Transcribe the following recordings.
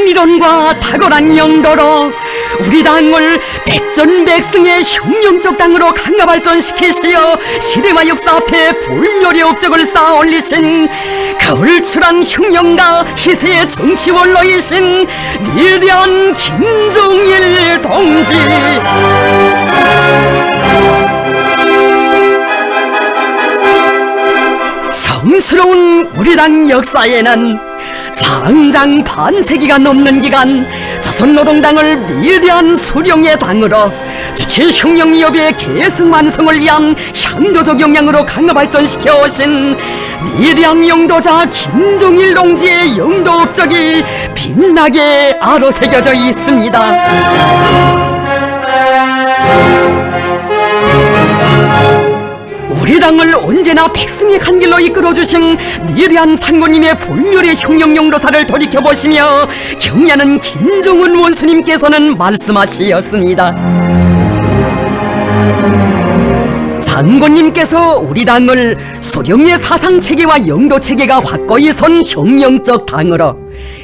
정리론과 탁월한 영도로 우리 당을 백전백승의 혁명적 당으로 강화 발전시키시어 시대와 역사 앞에 불멸의 업적을 쌓아 올리신 가을출한 혁명가 희세의 정치원로이신 위대한 김종일 동지. 성스러운 우리 당 역사에는 장장 반세기가 넘는 기간 조선노동당을 위대한 수령의 당으로 주체혁명위협의 계승완성을 위한 향도적 역량으로 강화 발전시켜 오신 위대한 영도자 김종일 동지의 영도 업적이 빛나게 아로새겨져 있습니다. 우리 당을 언제나 백승의 간 길로 이끌어주신 위대한 창군님의 불멸의 혁명 영도사를 돌이켜보시며 경례하는 김정은 원수님께서는 말씀하시었습니다. 장군님께서 우리 당을 수령의 사상체계와 영도체계가 확고히 선 혁명적 당으로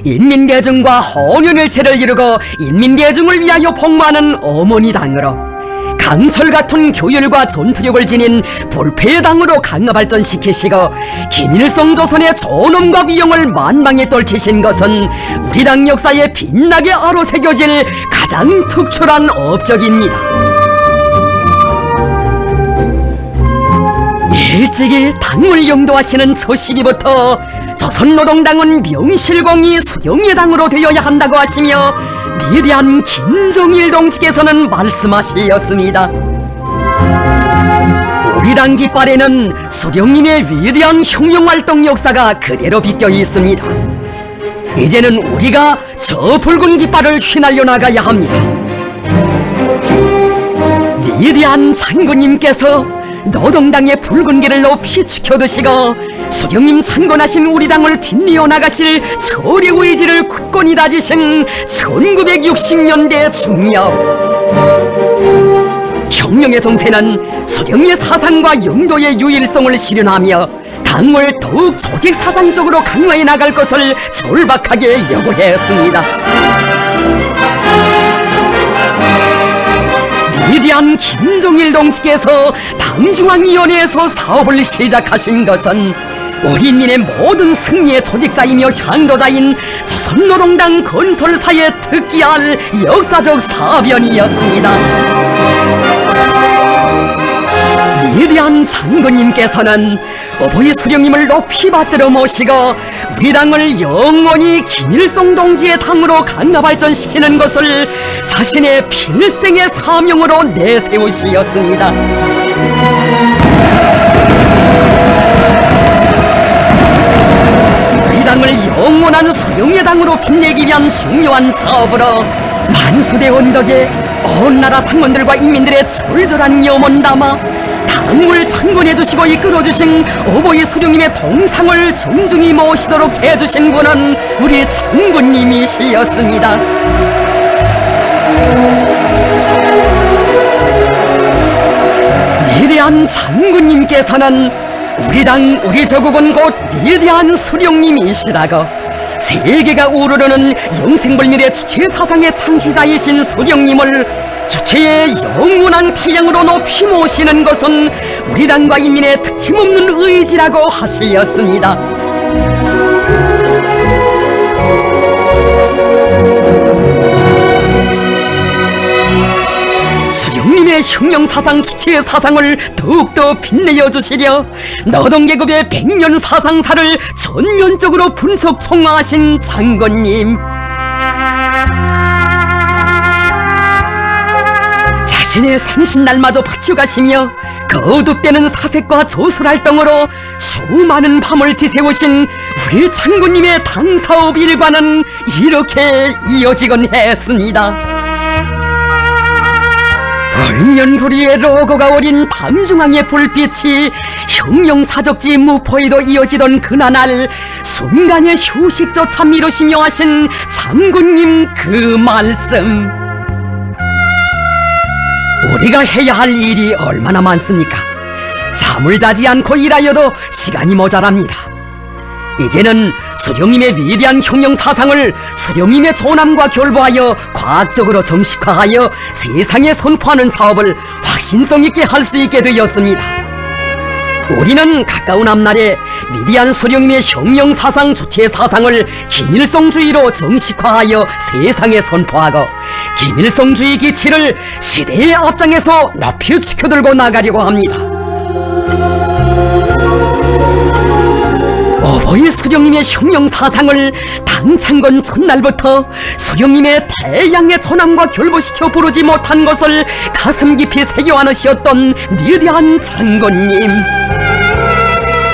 인민대중과 혼연일체를 이루고 인민대중을 위하여 복무하는 어머니 당으로 강철 같은 교율과 전투력을 지닌 불패의 당으로 강화 발전시키시고 김일성 조선의 존엄과 위용을 만방에 떨치신 것은 우리 당 역사에 빛나게 아로새겨질 가장 특출한 업적입니다. 일찍이 당을 영도하시는 서시기부터 조선노동당은 명실공히 수령의 당으로 되어야 한다고 하시며 위대한 김종일 동지께서는 말씀하시었습니다. 우리 당 깃발에는 수령님의 위대한 혁명활동 역사가 그대로 비껴 있습니다. 이제는 우리가 저 붉은 깃발을 휘날려 나가야 합니다. 위대한 장군님께서 노동당의 붉은 길을 높이 지켜드시고 수령님 창건하신 우리 당을 빛내어 나가실 철의 의지를 굳건히 다지신 1960년대 중엽. 혁명의 정세는 수령의 사상과 영도의 유일성을 실현하며 당을 더욱 조직 사상적으로 강화해 나갈 것을 절박하게 요구했습니다. 위대한 김종일 동지께서 당중앙위원회에서 사업을 시작하신 것은 우리 인민의 모든 승리의 조직자이며 향도자인 조선노동당 건설사에 특기할 역사적 사변이었습니다. 위대한 장군님께서는 어버이 수령님을 높이 받들어 모시고 우리 당을 영원히 김일성 동지의 당으로 강화 발전시키는 것을 자신의 필생의 사명으로 내세우시었습니다. 우리 당을 영원한 수령의 당으로 빛내기 위한 중요한 사업으로 만수대 언덕에 온 나라 당원들과 인민들의 철저한 염원 담아 당을 창건해주시고 이끌어주신 어버이 수령님의 동상을 정중히 모시도록 해주신 분은 우리 장군님이시였습니다. 위대한 장군님께서는 우리 당 우리 조국은 곧 위대한 수령님이시라고 세계가 우러르는 영생불멸의 주체사상의 창시자이신 수령님을 주체의 영원한 태양으로 높이 모시는 것은 우리 당과 인민의 특침없는 의지라고 하시었습니다. 수령님의 혁명사상 주체의 사상을 더욱더 빛내어 주시려 노동계급의 100년 사상사를 전면적으로 분석 총화하신 장군님, 자신의 생신날마저 바쳐가시며 거듭되는 사색과 조술활동으로 수많은 밤을 지새우신 우리 장군님의 당사업 일과는 이렇게 이어지곤 했습니다. 불면불이의 로고가 어린 당중앙의 불빛이 혁명사적지 무포에도 이어지던 그나날 순간의 휴식조차 미루시며 하신 장군님 그 말씀, 우리가 해야 할 일이 얼마나 많습니까? 잠을 자지 않고 일하여도 시간이 모자랍니다. 이제는 수령님의 위대한 혁명 사상을 수령님의 존함과 결부하여 과학적으로 정식화하여 세상에 선포하는 사업을 확신성 있게 할 수 있게 되었습니다. 우리는 가까운 앞날에 위대한 수령님의 혁명 사상 주체 사상을 김일성주의로 정식화하여 세상에 선포하고 김일성주의 기치를 시대의 앞장에서 높이 지켜들고 나가려고 합니다. 어버이 수령님의 혁명 사상을 당창건 첫날부터 수령님의 태양의 전함과 결부시켜 부르지 못한 것을 가슴 깊이 새겨 안으셨던 위대한 장군님,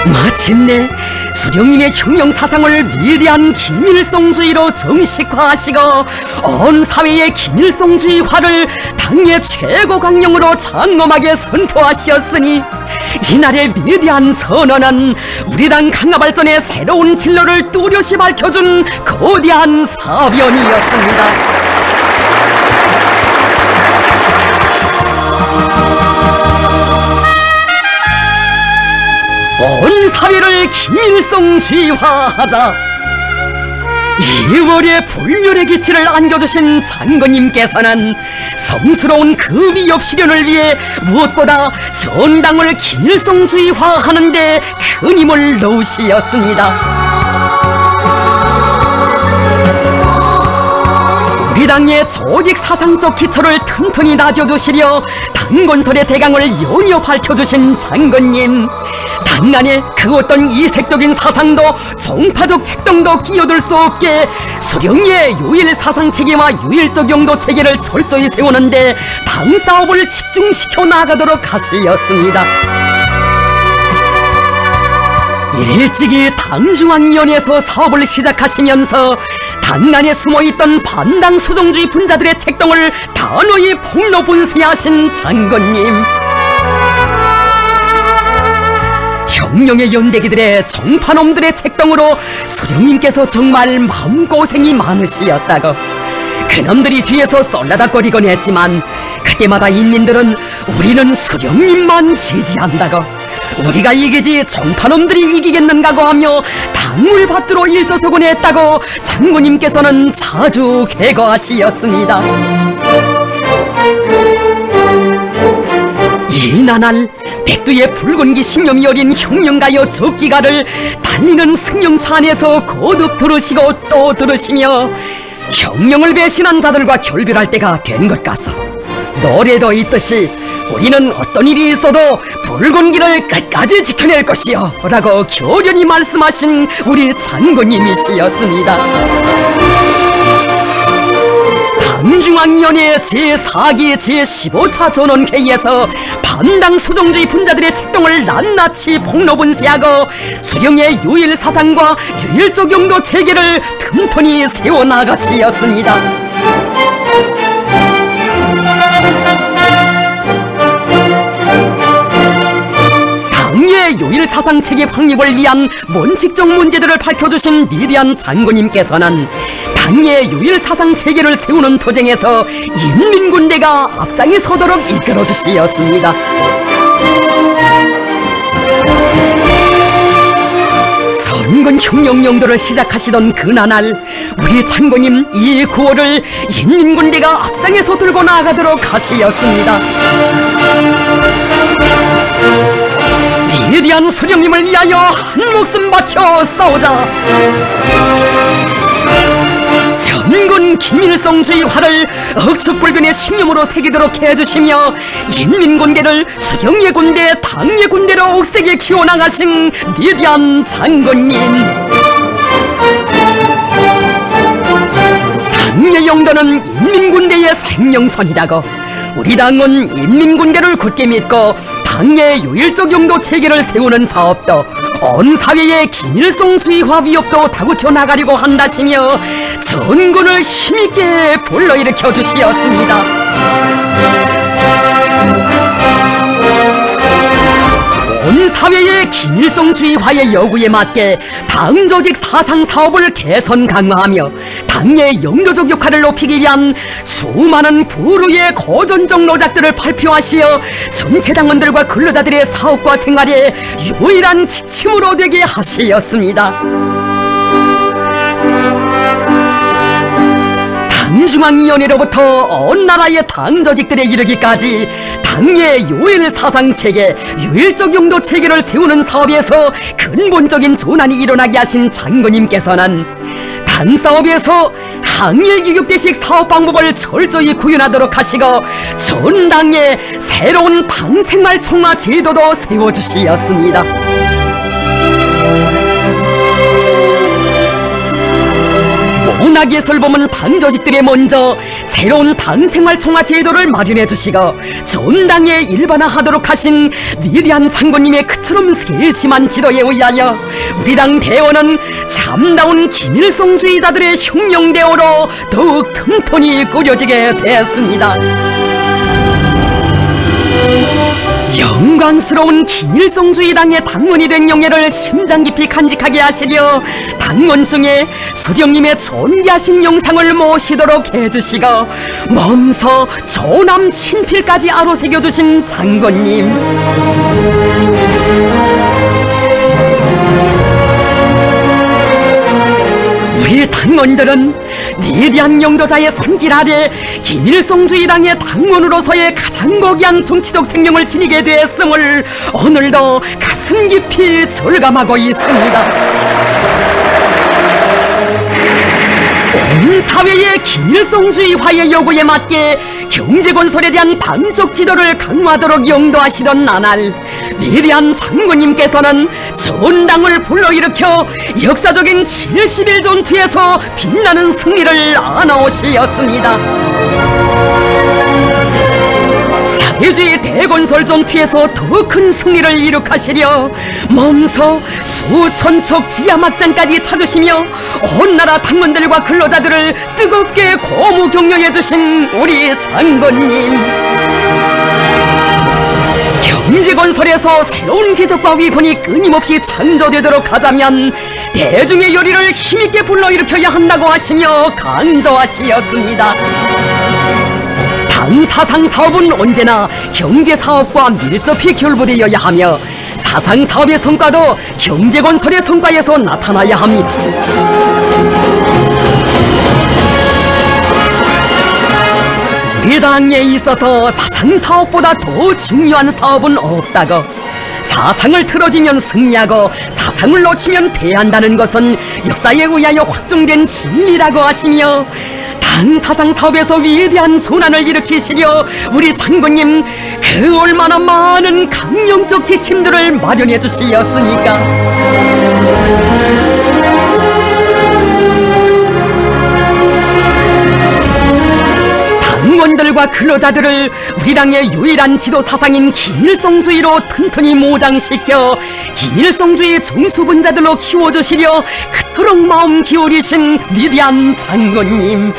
마침내 수령님의 혁명 사상을 위대한 김일성주의로 정식화하시고 온 사회의 김일성주의화를 당의 최고 강령으로 장엄하게 선포하셨으니 이날의 위대한 선언은 우리 당 강화발전의 새로운 진로를 뚜렷이 밝혀준 거대한 사변이었습니다. 온 사회를 김일성주의화하자. 2월의 불멸의 기치를 안겨주신 장군님께서는 성스러운 그 위협 실현을 위해 무엇보다 전당을 김일성주의화하는 데 큰 힘을 넣으시었습니다. 우리 당의 조직 사상적 기초를 튼튼히 다져주시려 당 건설의 대강을 연이어 밝혀주신 장군님, 당 안에 그 어떤 이색적인 사상도 정파적 책동도 끼어들 수 없게 수령의 유일 사상 체계와 유일적 용도 체계를 철저히 세우는데 당 사업을 집중시켜 나가도록 하시었습니다. 일찍이 당중앙위원회에서 사업을 시작하시면서 당 안에 숨어있던 반당 수정주의 분자들의 책동을 단호히 폭로 분쇄하신 장군님, 혁명의 연대기들의 정파놈들의 책동으로 수령님께서 정말 마음고생이 많으시었다고, 그놈들이 뒤에서 썰라닥거리곤 했지만 그때마다 인민들은 우리는 수령님만 지지한다고, 우리가 이기지 정파놈들이 이기겠는가고 하며 당물 받들어 일떠서곤 했다고 장군님께서는 자주 개거하시었습니다. 이 나날 백두의 붉은기 신념이 어린 혁명가여 적기가를 달리는 승용차 안에서 거듭 들으시고 또 들으시며 혁명을 배신한 자들과 결별할 때가 된 것 같소. 노래도 있듯이 우리는 어떤 일이 있어도 붉은 길을 끝까지 지켜낼 것이요 라고 교련히 말씀하신 우리 장군님이시였습니다. 당중앙위원회 제4기 제15차 전원회의에서 반당 수정주의 분자들의 책동을 낱낱이 폭로 분쇄하고 수령의 유일 사상과 유일적 용도 체계를 틈틈이 세워나가시었습니다. 당의 유일 사상 체계 확립을 위한 원칙적 문제들을 밝혀주신 위대한 장군님께서는 당의 유일 사상 체계를 세우는 도쟁에서 인민군대가 앞장에 서도록 이끌어주시었습니다. 선군 혁명 용도를 시작하시던 그 나날 우리 장군님 이 구호를 인민군대가 앞장에서 들고 나가도록 하시었습니다. 위대한 수령님을 위하여 한 목숨 바쳐 싸우자. 전군 김일성주의화를 억측불변의 신념으로 새기도록 해주시며 인민군대를 수령의 군대, 당의 군대로 억세게 키워나가신 위대한 장군님, 당의 용도는 인민군대의 생명선이라고 우리 당은 인민군대를 굳게 믿고 당의 유일적 용도 체계를 세우는 사업도 온 사회의 김일성주의화 위협도 다구쳐 나가려고 한다시며 전군을 힘있게 불러일으켜 주시었습니다. 온 사회의 김일성주의화의 요구에 맞게 당 조직 사상 사업을 개선 강화하며 당의 영도적 역할을 높이기 위한 수많은 부류의 고전적 노작들을 발표하시어 전체 당원들과 근로자들의 사업과 생활에 유일한 지침으로 되게 하시었습니다. 민중앙위원회로부터 온 나라의 당조직들에 이르기까지 당의 요일 사상체계, 유일적 용도체계를 세우는 사업에서 근본적인 전환이 일어나게 하신 장군님께서는 당사업에서 항일규격대식 사업방법을 철저히 구현하도록 하시고 전 당의 새로운 당생활총화 제도도 세워주시었습니다. 문학예술부문 당조직들에 먼저 새로운 당생활총화 제도를 마련해 주시고 전당에 일반화하도록 하신 위대한 장군님의 그처럼 세심한 지도에 의하여 우리 당 대원은 참다운 김일성주의자들의 혁명대오로 더욱 튼튼히 꾸려지게 되었습니다. 영광스러운 김일성주의당의 당원이 된 영예를 심장 깊이 간직하게 하시려 당원 중에 수령님의 존귀하신 영상을 모시도록 해주시고 몸서 조남 친필까지 아로새겨주신 장군님, 우리 당원들은 위대한 영도자의 손길 아래 김일성주의당의 당원으로서의 가장 고귀한 정치적 생명을 지니게 되었음을 오늘도 가슴 깊이 절감하고 있습니다. 온 사회의 김일성주의화의 요구에 맞게 경제건설에 대한 당적 지도를 강화하도록 용도하시던 나날, 위대한 장군님께서는 전당을 불러일으켜 역사적인 70일 전투에서 빛나는 승리를 안아오시었습니다. 사회주의 대건설 전투에서 더 큰 승리를 이룩하시려 몸소 수천 척 지하막장까지 찾으시며 온 나라 당원들과 근로자들을 뜨겁게 고무 격려해주신 우리 장군님, 경제건설에서 새로운 기적과 위군이 끊임없이 창조되도록 하자면 대중의 요리를 힘있게 불러일으켜야 한다고 하시며 강조하시었습니다. 당 사상사업은 언제나 경제사업과 밀접히 결부되어야 하며 사상사업의 성과도 경제건설의 성과에서 나타나야 합니다. 우리 당에 있어서 사상사업보다 더 중요한 사업은 없다고, 사상을 틀어지면 승리하고 사상을 놓치면 패한다는 것은 역사에 의하여 확정된 진리라고 하시며 당 사상사업에서 위대한 전환을 일으키시려 우리 장군님 그 얼마나 많은 강령적 지침들을 마련해 주시었습니까? 당원들과 근로자들을 우리 당의 유일한 지도 사상인 김일성주의로 튼튼히 모장시켜 김일성주의 정수분자들로 키워주시려 그토록 마음 기울이신 위대한 장군님,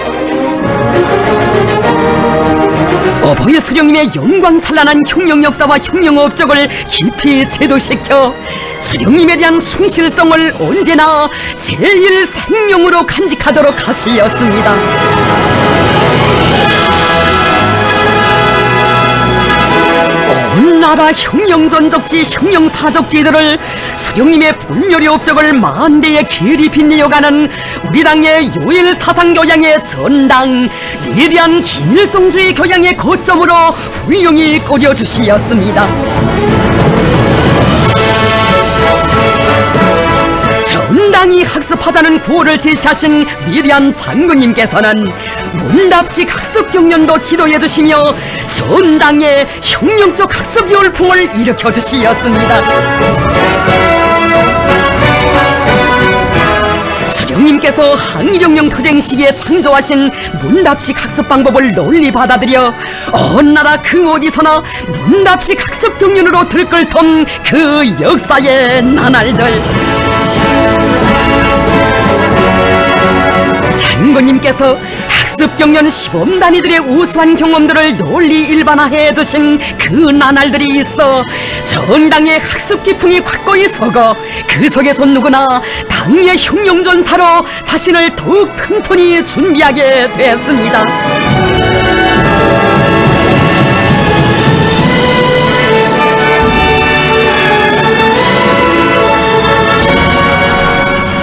어버이 수령님의 영광찬란한 혁명 역사와 혁명 업적을 깊이 제도시켜 수령님에 대한 충실성을 언제나 제일 생명으로 간직하도록 하시었습니다. 온 나라 혁명전적지, 혁명사적지들을 수령님의 불멸의 업적을 만대에 길이 빛내어가는 우리 당의 요일 사상교양의 전당, 위대한 김일성주의 교양의 거점으로 훌륭히 꾸려주시었습니다. 전당이 학습하자는 구호를 제시하신 위대한 장군님께서는 문답식 학습 경연도 지도해주시며 전당의 혁명적 학습 열풍을 일으켜주시었습니다. 수령님께서 항일혁명 투쟁 시기에 창조하신 문답식 학습 방법을 널리 받아들여 온 나라 그 어디서나 문답식 학습 경연으로 들끓던 그 역사의 나날들, 장군님께서 학습경연 시범단위들의 우수한 경험들을 널리 일반화해 주신 그 나날들이 있어 전당의 학습 기풍이 확고히 서고 그 속에서 누구나 당의 혁명전사로 자신을 더욱 튼튼히 준비하게 됐습니다.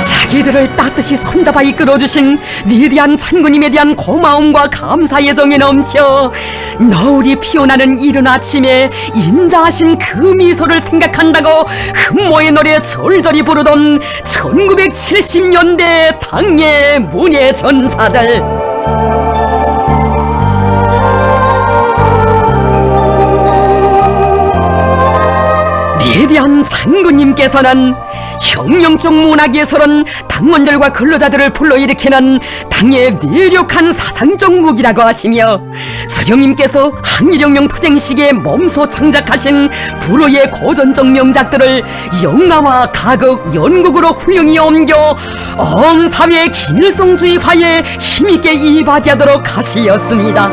자기 우리들을 따뜻이 손잡아 이끌어주신 위대한 창군님에 대한 고마움과 감사의 정이 넘쳐 너울이 피어나는 이른 아침에 인자하신 그 미소를 생각한다고 흠모의 노래 절절히 부르던 1970년대 당의 문예전사들. 위대한 장군님께서는 혁명적 문화예술은 당원들과 근로자들을 불러일으키는 당의 뇌력한 사상적 무기라고 하시며, 서령님께서 항일혁명 투쟁 시기에 몸소 창작하신 불후의 고전적 명작들을 영화와 가극, 연극으로 훌륭히 옮겨 온 사회의 김일성주의화에 힘있게 이바지하도록 하시었습니다.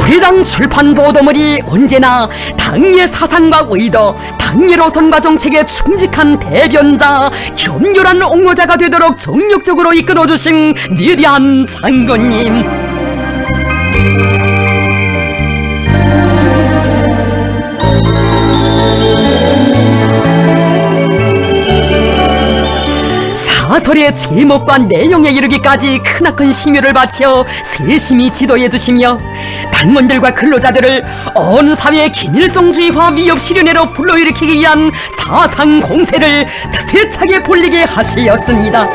우리 당 출판 보도물이 언제나 당의 사상과 의도, 당의 노선과 정책에 충직한 대변자, 겸손한 옹호자가 되도록 정력적으로 이끌어주신 위대한 장군님. 사설의 제목과 내용에 이르기까지 크나큰 심혈을 바쳐 세심히 지도해 주시며 당원들과 근로자들을 온 사회의 김일성주의화 위협 실현회로 불러일으키기 위한 사상 공세를 세차게 벌리게 하시었습니다.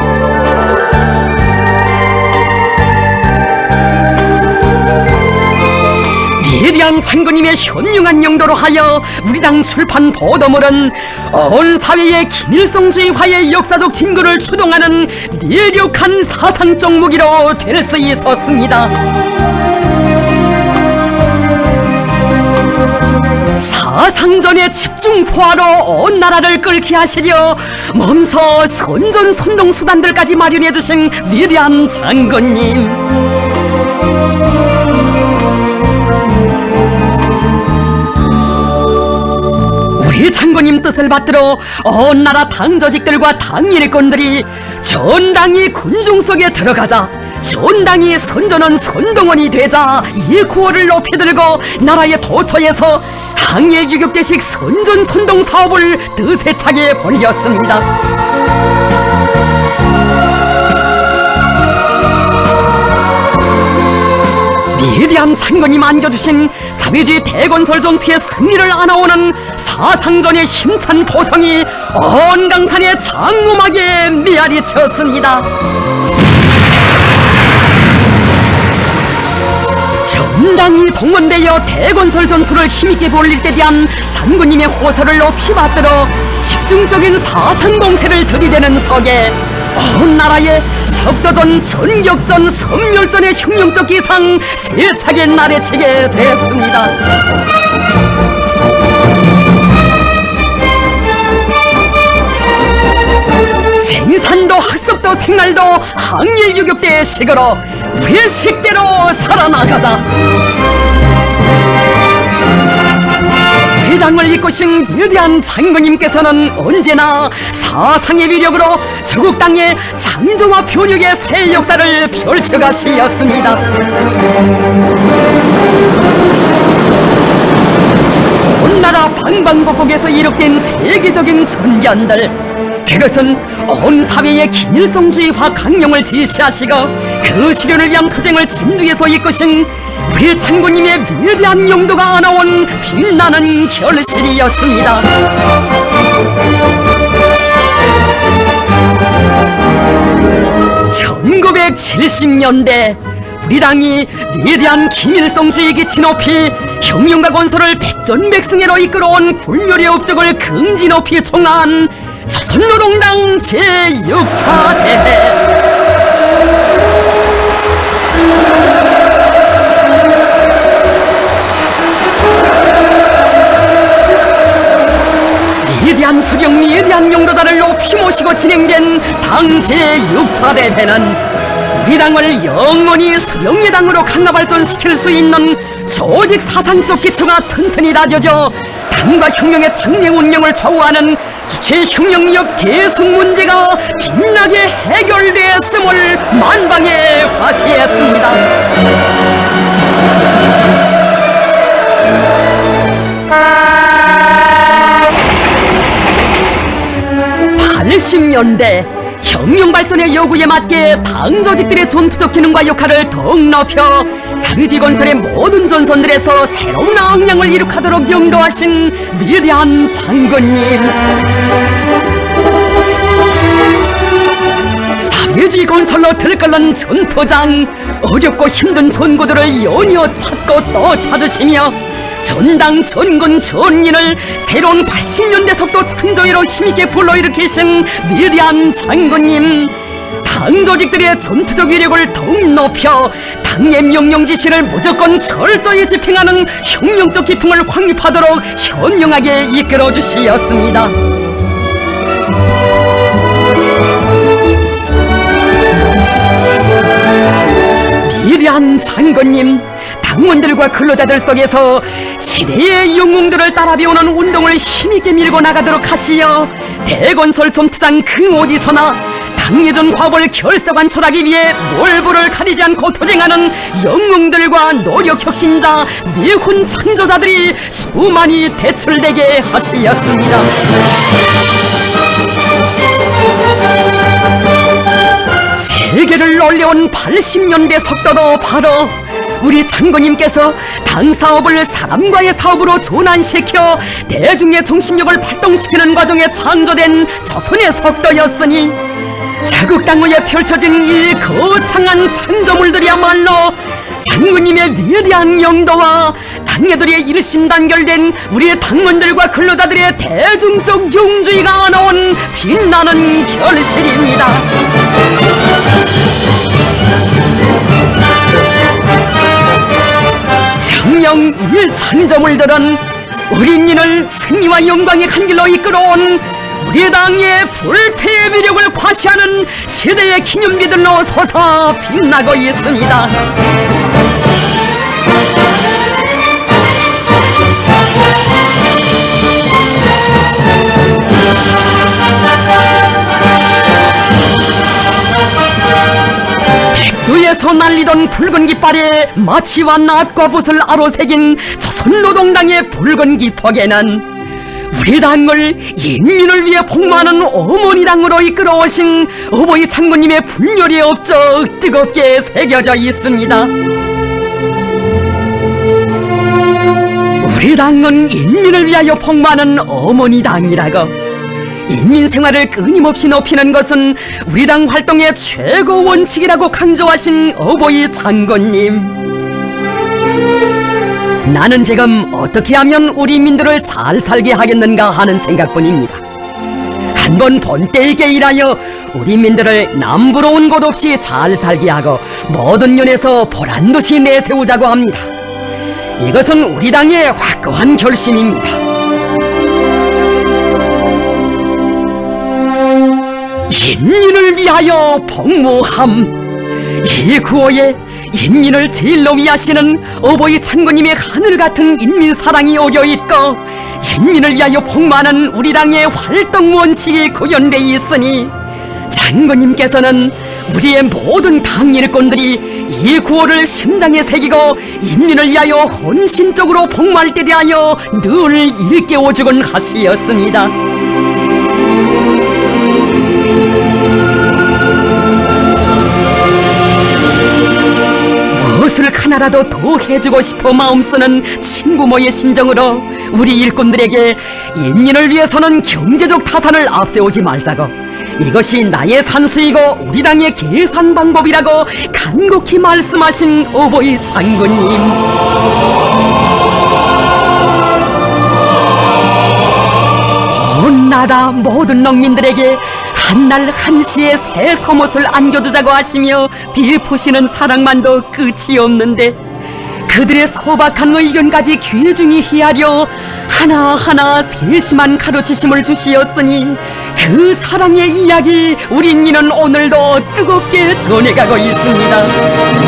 위대한 장군님의 현명한 용도로 하여 우리 당 출판 보도물은 온 사회의 김일성주의화의 역사적 진구를 주동하는 뇌력한 사상적 무기로 될 수 있었습니다. 사상전의 집중포화로 온 나라를 끓게 하시려 몸소 선전선동수단들까지 마련해주신 위대한 장군님. 우리 장군님 뜻을 받들어 온 나라 당조직들과 당일권들이 전당이 군중 속에 들어가자, 전당이 선전원 선동원이 되자 이 구호를 높이 들고 나라의 도처에서 항일 유격대식 선전 선동 사업을 드세차게 벌였습니다. 위대한 장군님 안겨주신 사회주의 대건설 전투의 승리를 안아오는 사상전의 힘찬 포성이 온 강산의 장엄하게 메아리쳤습니다. 전당이 동원되어 대건설 전투를 힘있게 벌릴 때 대한 장군님의 호소를 높이 받들어 집중적인 사상 공세를 들이대는 석에 온 나라의 석도전, 전격전, 섬멸전의 혁명적 기상 세차게 나래치게 됐습니다. 생산도 학습도 생활도 항일 유격대의 식으로 우리의 식대로 살아나가자. 우리 당을 이끄신 위대한 장군님께서는 언제나 사상의 위력으로 저국 땅의 창조와 변혁의 새 역사를 펼쳐가시었습니다. 온 나라 방방곡곡에서 이룩된 세계적인 전견들, 그것은 온 사회의 김일성주의화 강령을 제시하시고 그 실현을 위한 투쟁을 진두에서 이끄신 우리 장군님의 위대한 용도가 안아온 빛나는 결실이었습니다. 1970년대 우리 당이 위대한 김일성주의 기치 높이 혁명과 건설을 백전백승회로 이끌어온 불멸의 업적을 긍지 높이 총한 조선노동당 제6차 대회. 위대한 수령, 위대한 용도자를 높이 모시고 진행된 당 제6차 대회는 우리 당을 영원히 수령의 당으로 강화발전시킬 수 있는 조직 사상적 기초가 튼튼히 다져져 당과 혁명의 장래 운명을 좌우하는 주체 혁명력 계승 문제가 빛나게 해결되었음을 만방에 과시했습니다. 80년대 혁명 발전의 요구에 맞게 당 조직들의 전투적 기능과 역할을 더욱 높여 사회주의 건설의 모든 전선들에서 새로운 악량을 이룩하도록 영도하신 위대한 장군님. 사회주의 건설로 들끓는 전투장, 어렵고 힘든 전구들을 연이어 찾고 또 찾으시며 전당 전군 전인을 새로운 80년대 속도 창조회로 힘있게 불러일으키신 위대한 장군님. 당 조직들의 전투적 위력을 더욱 높여 당의 명령 지시를 무조건 철저히 집행하는 혁명적 기풍을 확립하도록 현명하게 이끌어 주시었습니다. 위대한 장군님, 당원들과 근로자들 속에서 시대의 영웅들을 따라 배우는 운동을 힘있게 밀고 나가도록 하시어 대건설 전투장 그 어디서나 당예전 과업을 결사관철하기 위해 놀부를 가리지 않고 투쟁하는 영웅들과 노력 혁신자, 미훈 창조자들이 수많이 배출되게 하시었습니다. 세계를 놀려온 80년대 속도도 바로 우리 장군님께서 당사업을 사람과의 사업으로 전환시켜 대중의 정신력을 발동시키는 과정에 창조된 조선의 속도였으니 자국 당후에 펼쳐진 이 거창한 창조물들이야말로 장군님의 위대한 영도와 당예들의 일심단결된 우리 당원들과 근로자들의 대중적 용주의가 안아온 빛나는 결실입니다. 청령 이 창조물들은 우리민을 승리와 영광의 한 길로 이끌어온 우리 당의 불패의 위력을 과시하는 시대의 기념비들로 솟아 빛나고 있습니다. 백두에서 날리던 붉은 깃발에 마치와 낫과 붓을 아로새긴 조선노동당의 붉은 기폭에는 우리 당을 인민을 위해 복무하는 어머니 당으로 이끌어오신 어버이 장군님의 분열의 업적 뜨겁게 새겨져 있습니다. 우리 당은 인민을 위하여 복무하는 어머니 당이라고, 인민 생활을 끊임없이 높이는 것은 우리 당 활동의 최고 원칙이라고 강조하신 어버이 장군님. 나는 지금 어떻게 하면 우리 민들을 잘 살게 하겠는가 하는 생각뿐입니다. 한번 본때에게 일하여 우리 민들을 남부러운 곳 없이 잘 살게 하고 모든 면에서 보란듯이 내세우자고 합니다. 이것은 우리 당의 확고한 결심입니다. 인민을 위하여 복무함, 이 구호에 인민을 제일로 위하시는 어버이 장군님의 하늘같은 인민사랑이 어려있고 인민을 위하여 복무하는 우리 당의 활동 원칙이 구현되어 있으니 장군님께서는 우리의 모든 당 일꾼들이 이 구호를 심장에 새기고 인민을 위하여 헌신적으로 복무할 때 대하여 늘 일깨워주곤 하시었습니다. 무엇을 하나라도 더 해주고 싶어 마음 쓰는 친부모의 심정으로 우리 일꾼들에게 인민을 위해서는 경제적 타산을 앞세우지 말자고, 이것이 나의 산수이고 우리 당의 계산 방법이라고 간곡히 말씀하신 어버이 장군님. 온 나라 모든 농민들에게 한날 한시에 새 섬옷을 안겨주자고 하시며 비푸시는 사랑만도 끝이 없는데 그들의 소박한 의견까지 귀중히 헤아려 하나하나 세심한 가르치심을 주시었으니 그 사랑의 이야기 우리 민은 오늘도 뜨겁게 전해가고 있습니다.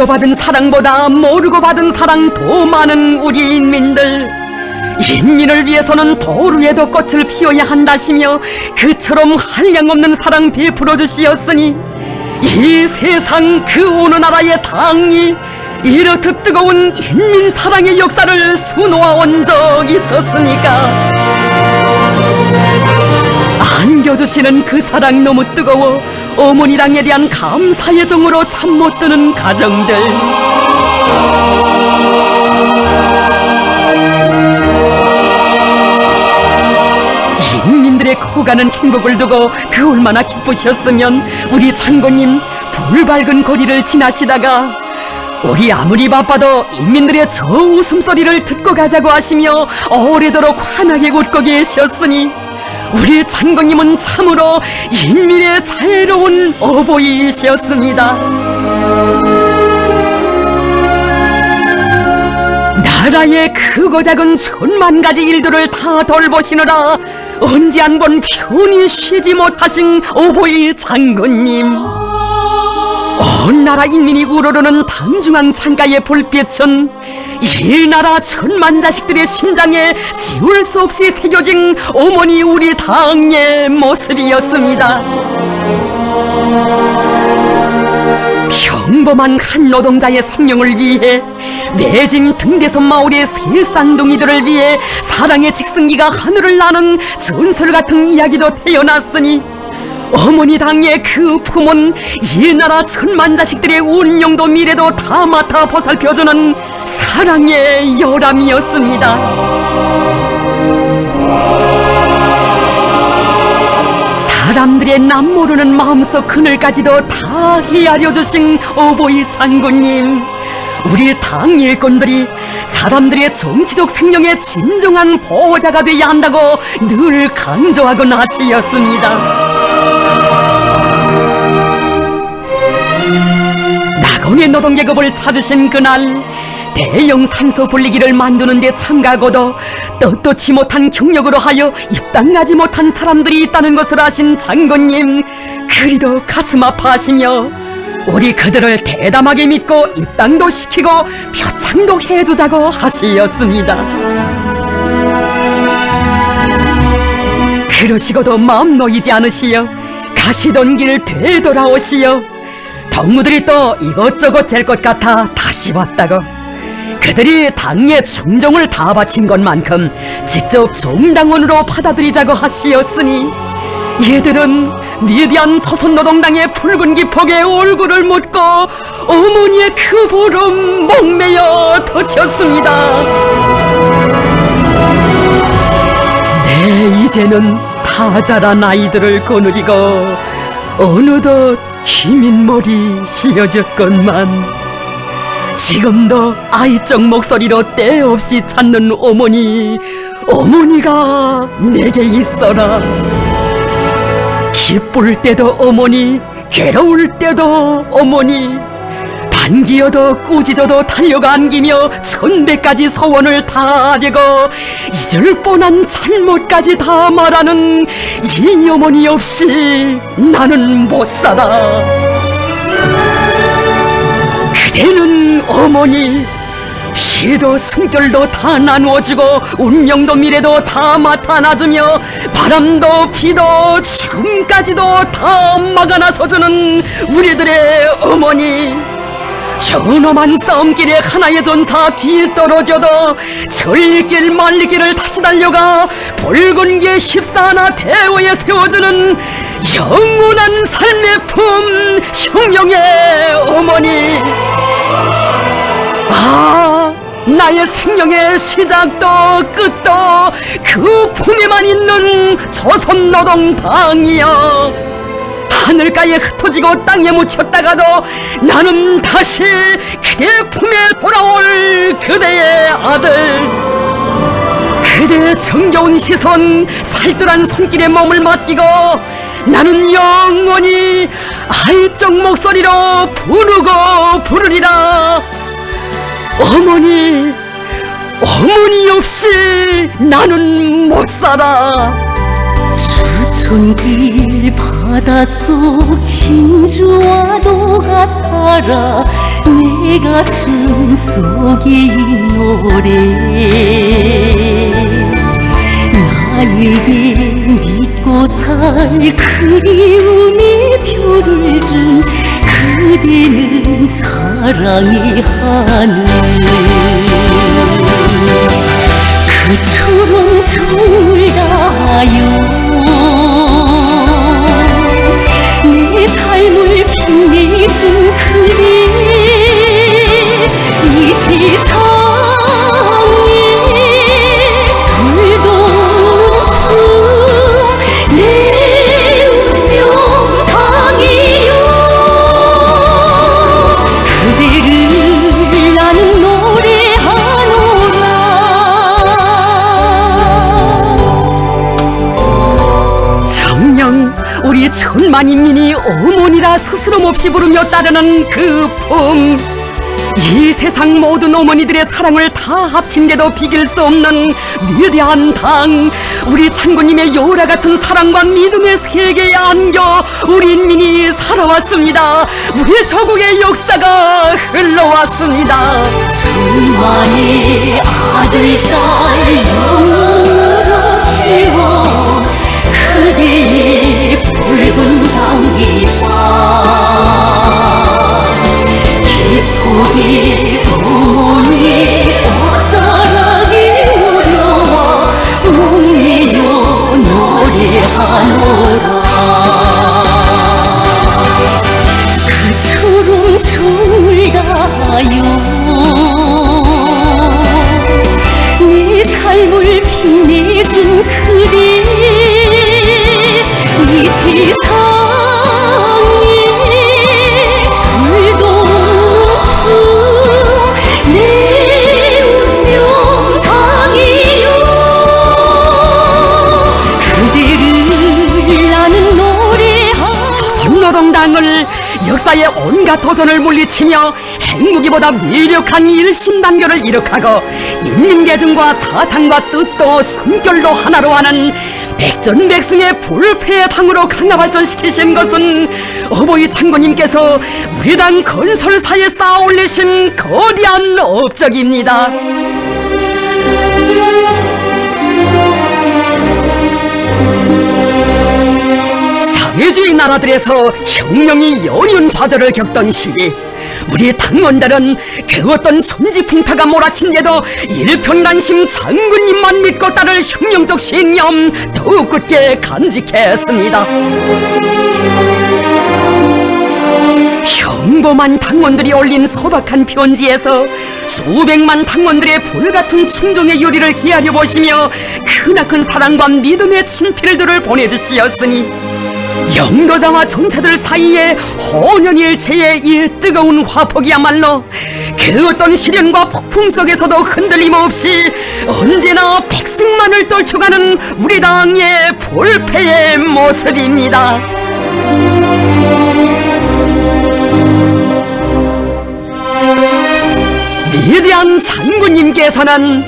알고 받은 사랑보다 모르고 받은 사랑 더 많은 우리 인민들, 인민을 위해서는 도루에도 꽃을 피워야 한다시며 그처럼 한량없는 사랑 베풀어 주시었으니 이 세상 그 어느 나라의 당이 이렇듯 뜨거운 인민 사랑의 역사를 수놓아 온 적 있었습니까? 안겨주시는 그 사랑 너무 뜨거워 어머니 당에 대한 감사의 정으로 잠 못 드는 가정들, 인민들의 커가는 행복을 두고 그 얼마나 기쁘셨으면 우리 장군님 불 밝은 거리를 지나시다가 우리 아무리 바빠도 인민들의 저 웃음소리를 듣고 가자고 하시며 오래도록 환하게 웃고 계셨으니 우리 장군님은 참으로 인민의 자애로운 어버이이셨습니다. 나라의 크고 작은 천만 가지 일들을 다 돌보시느라 언제 한 번 편히 쉬지 못하신 어버이 장군님, 온 나라 인민이 우러르는 당중앙 창가의 불빛은 이 나라 천만 자식들의 심장에 지울 수 없이 새겨진 어머니 우리 당의 모습이었습니다. 평범한 한 노동자의 생명을 위해, 외진 등대섬 마을의 새 쌍둥이들을 위해 사랑의 직승기가 하늘을 나는 전설 같은 이야기도 태어났으니 어머니 당의 그 품은 이 나라 천만 자식들의 운명도 미래도 다 맡아 보살펴주는 사랑의 요람이었습니다. 사람들의 남모르는 마음속 그늘까지도 다 헤아려 주신 어버이 장군님, 우리 당 일꾼들이 사람들의 정치적 생명의 진정한 보호자가 되어야 한다고 늘 강조하곤 하시었습니다. 낙원의 노동계급을 찾으신 그날, 대형 산소 분리기를 만드는 데 참가하고도 떳떳지 못한 경력으로 하여 입당하지 못한 사람들이 있다는 것을 아신 장군님, 그리도 가슴 아파하시며 우리 그들을 대담하게 믿고 입당도 시키고 표창도 해주자고 하시었습니다. 그러시고도 마음 놓이지 않으시어 가시던 길 되돌아오시어 동무들이 또 이것저것 잴 것 같아 다시 왔다고, 그들이 당에 충정을 다 바친 것만큼 직접 정당원으로 받아들이자고 하시었으니 얘들은 위대한 조선노동당의 붉은 기폭에 얼굴을 묻고 어머니의 그 보름 목매어 터쳤습니다. 네, 이제는 다 자란 아이들을 거느리고 어느덧 휘민 머리 휘어졌건만 지금도 아이적 목소리로 때없이 찾는 어머니, 어머니가 내게 있어라. 기쁠 때도 어머니, 괴로울 때도 어머니, 반기어도 꾸짖어도 달려가 안기며 천배까지 소원을 다하려고 잊을 뻔한 잘못까지 다 말하는 이 어머니 없이 나는 못 살아. 그대는 어머니, 피도 숨결도 다 나누어주고 운명도 미래도 다 맡아놔주며 바람도 비도 죽음까지도 다 막아나서주는 우리들의 어머니, 저놈한 싸움길에 하나의 전사 뒤에 떨어져도 절길 말리기를 다시 달려가 붉은 게 휩싸나 대오에 세워주는 영원한 삶의 품 혁명의 어머니. 아, 나의 생명의 시작도 끝도 그 품에만 있는 조선노동당이여, 하늘가에 흩어지고 땅에 묻혔다가도 나는 다시 그대 품에 돌아올 그대의 아들. 그대의 정겨운 시선, 살뜰한 손길에 몸을 맡기고 나는 영원히 아이적 목소리로 부르리라. 어머니, 어머니 없이 나는 못 살아. 촌길 바닷속 진주와도 같아라 내 가슴 속에 이 노래 나에게 믿고 살 그리움의 표를 준 그대는 사랑의 하늘 그처럼 정을 다하여 내 삶을 빛내준 그대 이 세상에 돌도 높은 내 운명 당해요 그대를 나는 노래하노라 정녕 우리 천만인민이 어머니라 스스럼 없이 부르며 따르는 그 품. 이 세상 모든 어머니들의 사랑을 다 합친데도 비길 수 없는 위대한 당 우리 창구님의 요라 같은 사랑과 믿음의 세계에 안겨 우리 인민이 살아왔습니다. 우리 조국의 역사가 흘러왔습니다. 천만의 아들 딸 영으로 키워 그대의 붉은 당기와 기쁘게 어머니 옷자락이 우려와 목매여 노래하노라 그처럼 정을 다하여 내 삶을 빛내준 그대 이 세상에 돌도 높은 내 운명 당해요 그대를 나는 노래하노라 조선노동당을 역사의 온갖 도전을 물리치며 행복이보다 위력한 일심단결을 이룩하고 인민계중과 사상과 뜻도 숨결도 하나로 하는 백전백승의 불패의 당으로 강화발전시키신 것은 어버이 창구님께서 우리 당 건설사에 쌓아올리신 거대한 업적입니다. 사회주의 나라들에서 혁명이 연이은 좌절을 겪던 시기 우리 당원들은 그 어떤 천지풍파가 몰아친데도 일편단심 장군님만 믿고 따를 혁명적 신념 더욱 굳게 간직했습니다. 평범한 당원들이 올린 소박한 편지에서 수백만 당원들의 불같은 충정의 요리를 헤아려 보시며 크나큰 사랑과 믿음의 친필들을 보내주시었으니 영도자와 전사들 사이에 혼연일체의 이 뜨거운 화폭이야말로 그 어떤 시련과 폭풍 속에서도 흔들림 없이 언제나 백승만을 떨쳐가는 우리 당의 불패의 모습입니다. 위대한 장군님께서는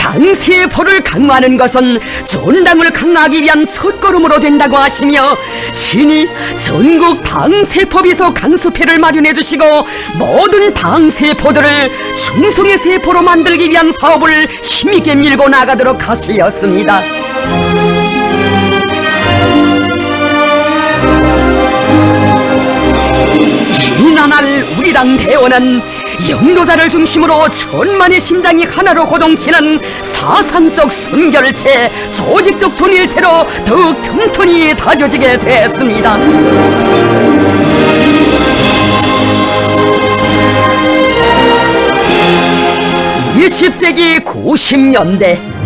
당세포를 강화하는 것은 전당을 강화하기 위한 첫걸음으로 된다고 하시며 친히 전국 당세포비서 강수패를 마련해 주시고 모든 당세포들을 충성의 세포로 만들기 위한 사업을 힘있게 밀고 나가도록 하시었습니다. 이날 우리 당 대원은 영도자를 중심으로 천만의 심장이 하나로 고동치는 사상적 순결체, 조직적 존일체로 더욱 튼튼히 다져지게 됐습니다. 20세기 90년대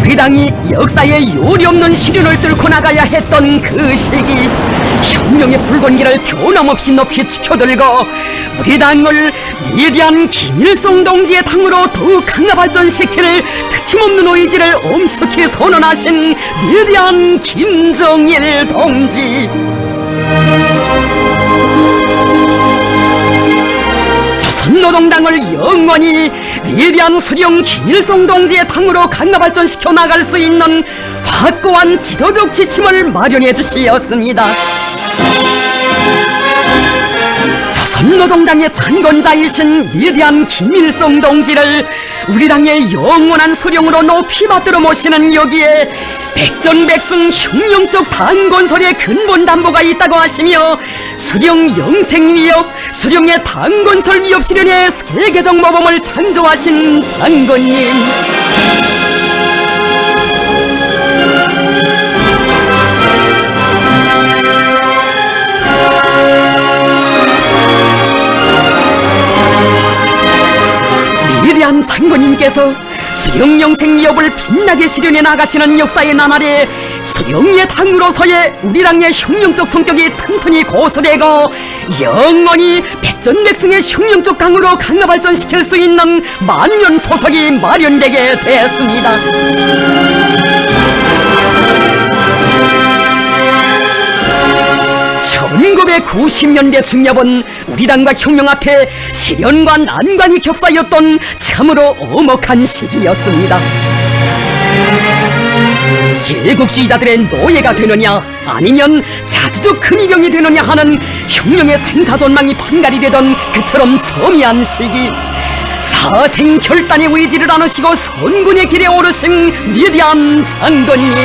우리 당이 역사에 요리없는 시련을 뚫고 나가야 했던 그 시기 혁명의 붉은기를 변함없이 높이 치켜들고 우리 당을 위대한 김일성 동지의 당으로 더욱 강화 발전시킬 트침없는 의지를 엄숙히 선언하신 위대한 김정일 동지 조선노동당을 영원히 위대한 수령 김일성 동지의 당으로 강화 발전시켜 나갈 수 있는 확고한 지도적 지침을 마련해 주시었습니다. 조선노동당의 창건자이신 위대한 김일성 동지를 우리 당의 영원한 수령으로 높이 받들어 모시는 여기에 백전백승 혁명적 당 건설의 근본 담보가 있다고 하시며 수령 영생위협, 수령의 당 건설 위협 실현의 세계적 모범을 창조하신 장군님, 위대한 장군님께서 수령 영생 위협을 빛나게 실현해 나가시는 역사의 나날에 수령의 당으로서의 우리 당의 혁명적 성격이 튼튼히 고수되고 영원히 백전백승의 혁명적 당으로 강화 발전시킬 수 있는 만년 소석이 마련되게 되었습니다. 1990년대 중엽은 우리 당과 혁명 앞에 시련과 난관이 겹사였던 참으로 엄혹한 시기였습니다. 제국주의자들의 노예가 되느냐 아니면 자주적 근위병이 되느냐 하는 혁명의 생사존망이 판가리 되던 그처럼 첨예한 시기, 사생결단의 의지를 안으시고 선군의 길에 오르신 위대한 장군님,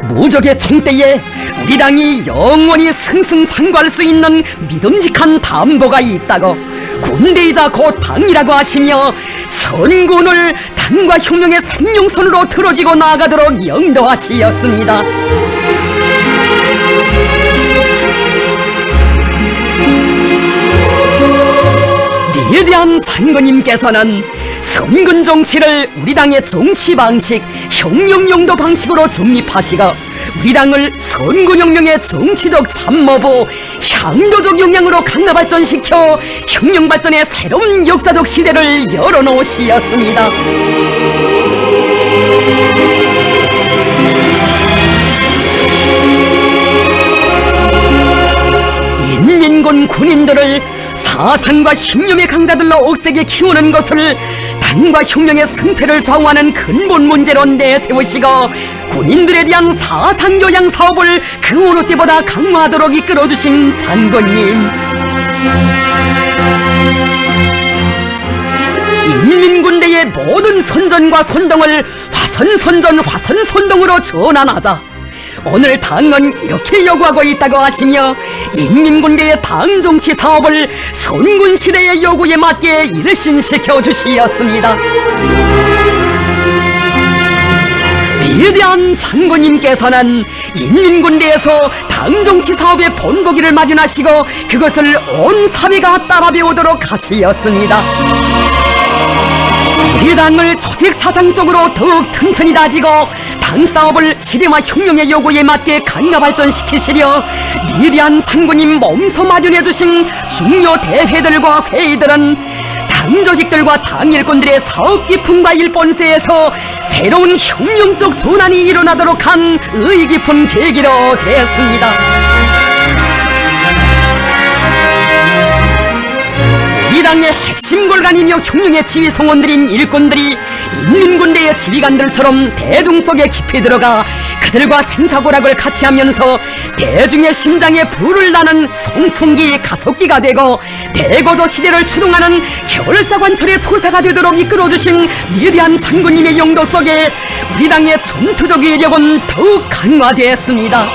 무적의 총대에 우리 당이 영원히 승승장구할 수 있는 믿음직한 담보가 있다고 군대이자 곧 당이라고 하시며 선군을 당과 혁명의 생명선으로 틀어지고 나아가도록 영도하시었습니다. 위대한 장군님께서는 선군 정치를 우리 당의 정치 방식, 혁명 용도 방식으로 정립하시고 우리 당을 선군혁명의 정치적 참모부, 향도적 역량으로 강화 발전시켜 혁명 발전의 새로운 역사적 시대를 열어놓으시었습니다. 인민군 군인들을 사상과 신념의 강자들로 억세게 키우는 것을 당과 혁명의 승패를 좌우하는 근본 문제로 내세우시고 군인들에 대한 사상교양 사업을 그 어느 때보다 강화하도록 이끌어주신 장군님, 인민군대의 모든 선전과 선동을 화선선전 화선선동으로 전환하자 오늘 당은 이렇게 요구하고 있다고 하시며 인민군대의 당정치 사업을 선군시대의 요구에 맞게 일신시켜 주시었습니다. 위대한 장군님께서는 인민군대에서 당정치 사업의 본보기를 마련하시고 그것을 온 사회가 따라 배우도록 하시었습니다. 우리 당을 조직사상적으로 더욱 튼튼히 다지고 당사업을 시대와 혁명의 요구에 맞게 강화 발전시키시려 위대한 장군님 몸소 마련해주신 중요 대회들과 회의들은 당조직들과 당일꾼들의 사업 기품과 일본세에서 새로운 혁명적 전환이 일어나도록 한 의의 깊은 계기로 되었습니다. 이 당의 핵심 골간이며 혁명의 지휘 성원들인 일꾼들이 인민군대의 지휘관들처럼 대중 속에 깊이 들어가 그들과 생사고락을 같이 하면서 대중의 심장에 불을 나는 송풍기 가속기가 되고 대거조 시대를 추동하는 결사관철의 투사가 되도록 이끌어주신 위대한 장군님의 용도 속에 우리 당의 전투적 위력은 더욱 강화되었습니다.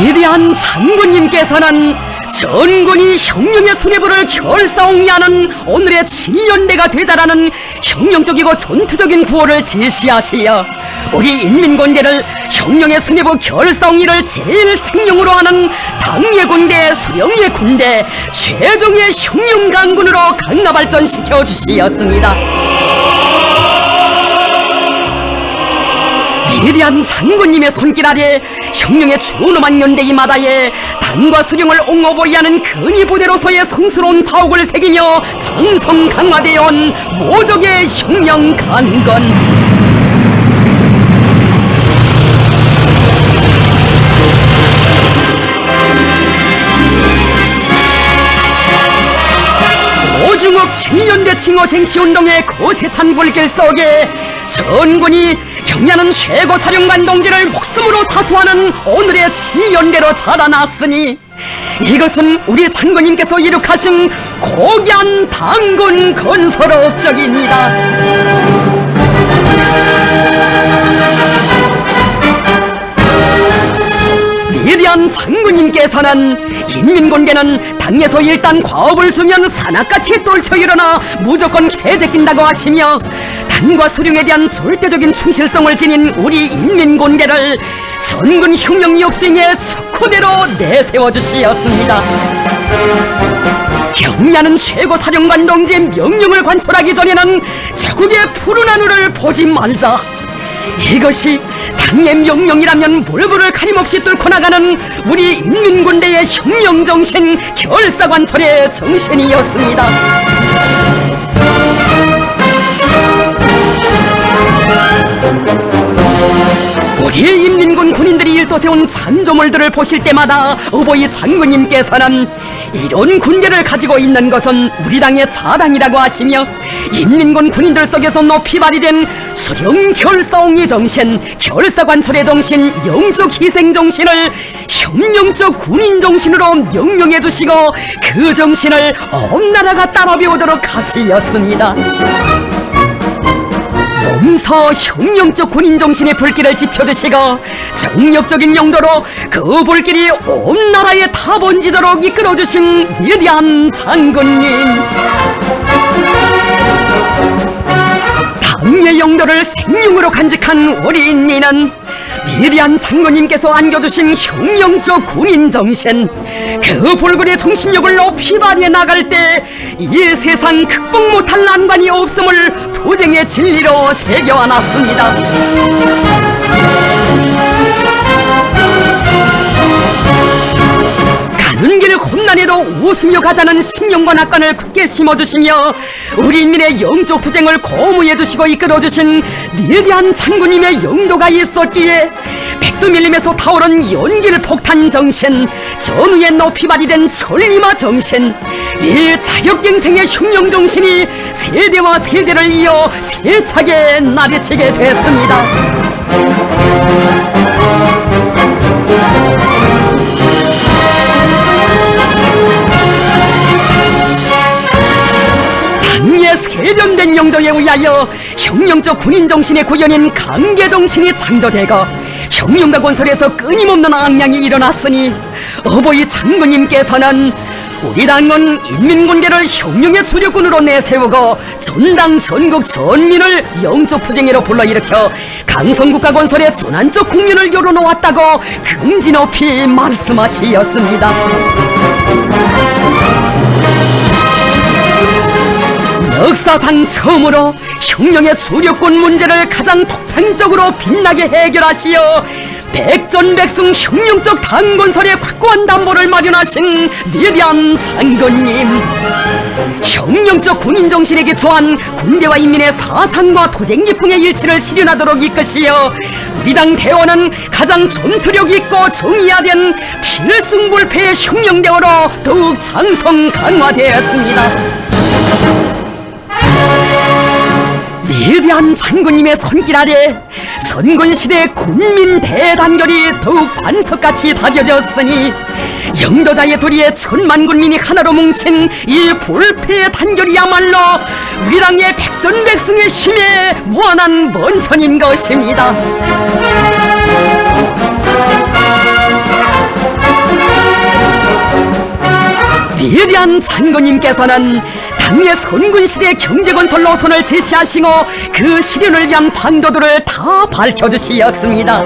위대한 장군님께서는 전군이 혁명의 수뇌부를 결사옹이하는 오늘의 7년대가 되자라는 혁명적이고 전투적인 구호를 제시하시어 우리 인민군대를 혁명의 수뇌부 결사옹이를 제일 생명으로 하는 당의 군대, 수령의 군대, 최종의 혁명 강군으로 강화 발전시켜 주시었습니다. 위대한 장군님의 손길 아래 혁명의 준엄한 연대이 마다에 당과 수령을 옹호보이하는 근위부대로서의 성스러운 자옥을 새기며 장성 강화되어 온 모족의 혁명 강건. 오중옥 7년대 칭호 쟁취운동의 거세찬 불길 속에 전군이 경야는 최고사령관 동지를 목숨으로 사수하는 오늘의 7년대로 자라났으니 이것은 우리 장군님께서 이룩하신 고귀한 당군 건설 업적입니다. 위대한 장군님께서는 인민군대는 당에서 일단 과업을 주면 산악같이 떨쳐 일어나 무조건 해제낀다고 하시며 당과 수령에 대한 절대적인 충실성을 지닌 우리 인민군대를 선군 혁명 역수행의 척호대로 내세워 주시었습니다. 경야는 최고사령관 동지의 명령을 관철하기 전에는 적국의 푸른 하늘을 보지 말자. 이것이 당의 명령이라면 물불을 가림없이 뚫고 나가는 우리 인민군대의 혁명정신, 결사관철의 정신이었습니다. 우리 인민군 군인들이 일도세운 잔조물들을 보실 때마다 어버이 장군님께서는 이런 군대를 가지고 있는 것은 우리 당의 자랑이라고 하시며 인민군 군인들 속에서 높이 발휘된 수령 결사옹의 정신, 결사관철의 정신, 영적 희생 정신을 혁명적 군인 정신으로 명명해 주시고 그 정신을 온 나라가 따라 배우도록 하시었습니다. 몸서 혁명적 군인 정신의 불길을 지펴주시고 정력적인 용도로 그 불길이 온 나라에 다 번지도록 이끌어주신 위대한 장군님, 당의 용도를 생명으로 간직한 우리 인민은 위대한 장군님께서 안겨주신 혁명적 군인 정신, 그 불굴의 정신력을 높이 발휘해 나갈 때 이 세상 극복 못할 난관이 없음을 투쟁의 진리로 새겨안았습니다. 가는 길 곤난에도 웃으며 가자는 신념과 낙관을 굳게 심어주시며 우리 인민의 영적 투쟁을 고무해주시고 이끌어주신 위대한 장군님의 영도가 있었기에 백두밀림에서 타오른 연길 폭탄 정신, 전후에 높이 발휘된 전리마 정신, 이 자력갱생의 혁명 정신이 세대와 세대를 이어 세차게 나르치게 됐습니다. 당의 세련된 용도에 의하여 혁명적 군인정신의 구현인 강계정신이 창조되고 혁명가 건설에서 끊임없는 악량이 일어났으니 어버이 장군님께서는 우리 당은 인민군대를 혁명의 주력군으로 내세우고 전당 전국 전민을 영적 투쟁으로 불러일으켜 강성국가 건설의 전환적 국면을 열어놓았다고 긍지 높이 말씀하시었습니다. 역사상 처음으로 혁명의 주력군 문제를 가장 독창적으로 빛나게 해결하시어 백전백승 혁명적 당건설의 확고한 담보를 마련하신 위대한 장군님, 혁명적 군인정신에 기초한 군대와 인민의 사상과 투쟁기풍의 일치를 실현하도록 이끄시어 우리 당 대원은 가장 전투력 있고 정의화된 필승불패의 혁명대원으로 더욱 장성 강화되었습니다. 위대한 장군님의 손길 아래 선군시대 군민 대단결이 더욱 반석같이 다져졌으니 영도자의 도리에 천만 군민이 하나로 뭉친 이 불패의 단결이야말로 우리 당의 백전백승의 힘의 무한한 원천인 것입니다. 위대한 장군님께서는 당의 선군시대 경제건설 노선을 제시하시고 그 실현을 위한 방도들을 다 밝혀주시었습니다.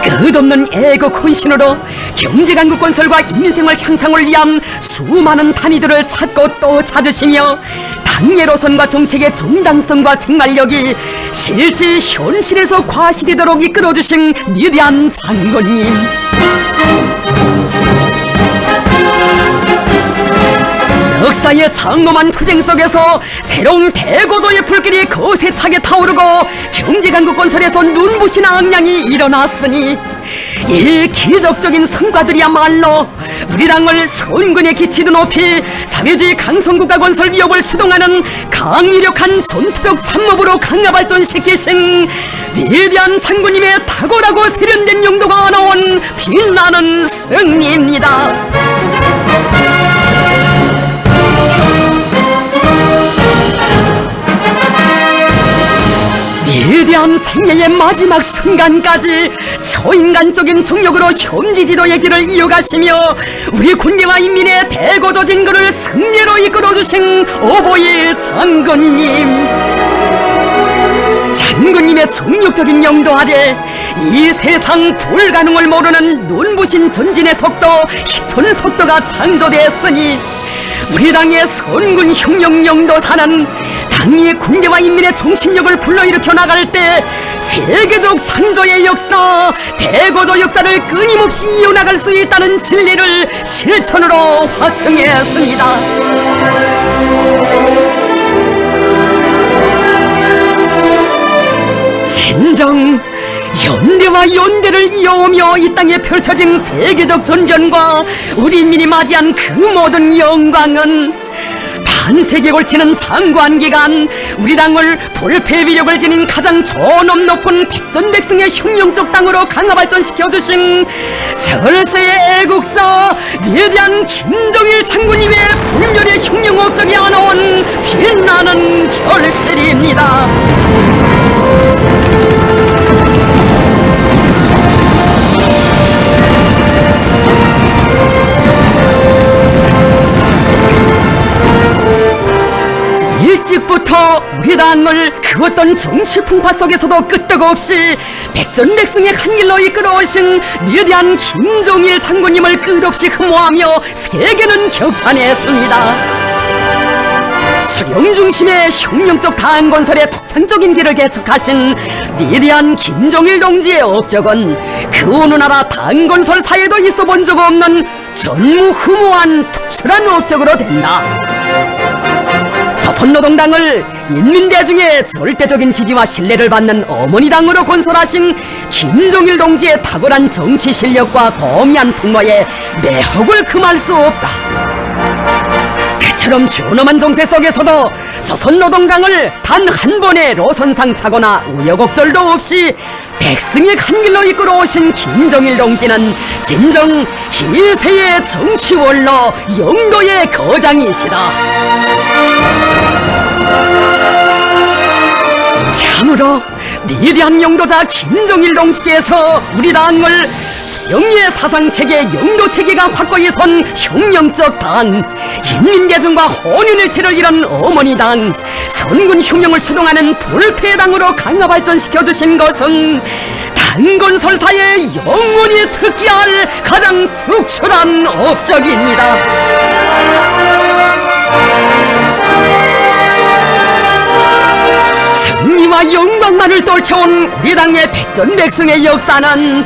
끝없는 애국 헌신으로 경제강국 건설과 인민생활 향상을 위한 수많은 단위들을 찾고 또 찾으시며 당예로선과 정책의 정당성과 생활력이 실제 현실에서 과시되도록 이끌어주신 위대한 장군님, 역사의 장엄한 투쟁 속에서 새로운 대고도의 불길이 거세차게 타오르고 경제강국 건설에서 눈부신 악량이 일어났으니 이 기적적인 성과들이야말로 우리 당을 선군의 기치도 높이 사회주의 강성국가 건설 위협을 추동하는 강력한 전투적 참모부로 강화발전시키신 위대한 장군님의 탁월하고 세련된 용도가 나온 빛나는 승리입니다. 위대한 생애의 마지막 순간까지 초인간적인 정력으로 현지지도의 길을 이어가시며 우리 군대와 인민의 대거조 진거를 승리로 이끌어주신 오보이 장군님, 장군님의 정력적인 영도 아래 이 세상 불가능을 모르는 눈부신 전진의 속도, 희촌 속도가 창조되었으니 우리 당의 선군 흉령 영도사는 당이 군대와 인민의 정신력을 불러일으켜 나갈 때 세계적 창조의 역사, 대거조 역사를 끊임없이 이어나갈 수 있다는 진리를 실천으로 확증했습니다. 진정 연대와 연대를 이어오며 이 땅에 펼쳐진 세계적 전변과 우리 인민이 맞이한 그 모든 영광은 반세기에 걸치는 장관기간 우리 당을 불패 위력을 지닌 가장 존엄 높은 백전백승의 혁명적 당으로 강화발전시켜주신 철새의 애국자 위대한 김정일 장군님의 불멸의 혁명 업적이 안아온 빛나는 결실입니다. 일찍부터 우리 당을 그 어떤 정치 풍파 속에서도 끄떡없이 백전백승의 한 길로 이끌어오신 위대한 김정일 장군님을 끝없이 흠모하며 세계는 격찬했습니다. 수령 중심의 혁명적 당 건설의 독창적인 길을 개척하신 위대한 김정일 동지의 업적은 그 어느 나라 당 건설사에도 있어본 적 없는 전무후무한 특출한 업적으로 된다. 조선노동당을 인민대중의 절대적인 지지와 신뢰를 받는 어머니당으로 건설하신 김정일 동지의 탁월한 정치 실력과 거미한 풍모에 매혹을 금할 수 없다. 그처럼 존엄한 정세 속에서도 조선노동당을 단 한 번의 로선상 차거나 우여곡절도 없이 백승의 한 길로 이끌어오신 김정일 동지는 진정 희세의 정치원로 영도의 거장이시다. 참으로 위대한 영도자 김정일 동지께서 우리 당을 수령의 사상체계, 영도체계가 확고히 선 혁명적 당, 인민대중과 혼인일체를 이룬 어머니당, 선군 혁명을 추동하는 불패당으로 강화발전시켜주신 것은 당건설사에 영원히 특기할 가장 특출한 업적입니다. 승리와 영광만을 떨쳐온 우리 당의 백전백승의 역사는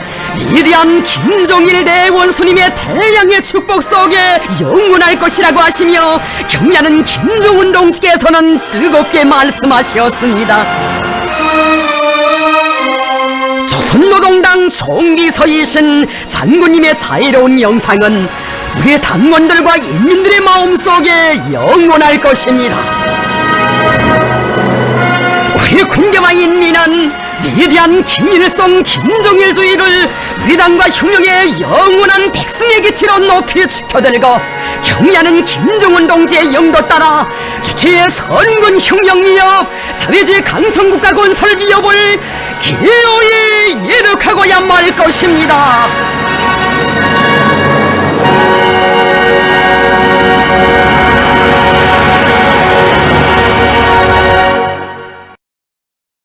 위대한 김정일 대원수님의 대량의 축복 속에 영원할 것이라고 하시며 경례하는 김정은 동지께서는 뜨겁게 말씀하셨습니다. 조선노동당 총기서이신 장군님의 자애로운 영상은 우리 당원들과 인민들의 마음속에 영원할 것입니다. 우리 군대와 인민은 위대한 김일성 김정일주의를 우리 당과 혁명의 영원한 백승의 기치로 높이 지켜들고 경의하는 김정은 동지의 영도 따라 주체의 선군 혁명 위협, 사회주의 강성국가 건설 위협을 기어이 일으켜고야 말 것입니다.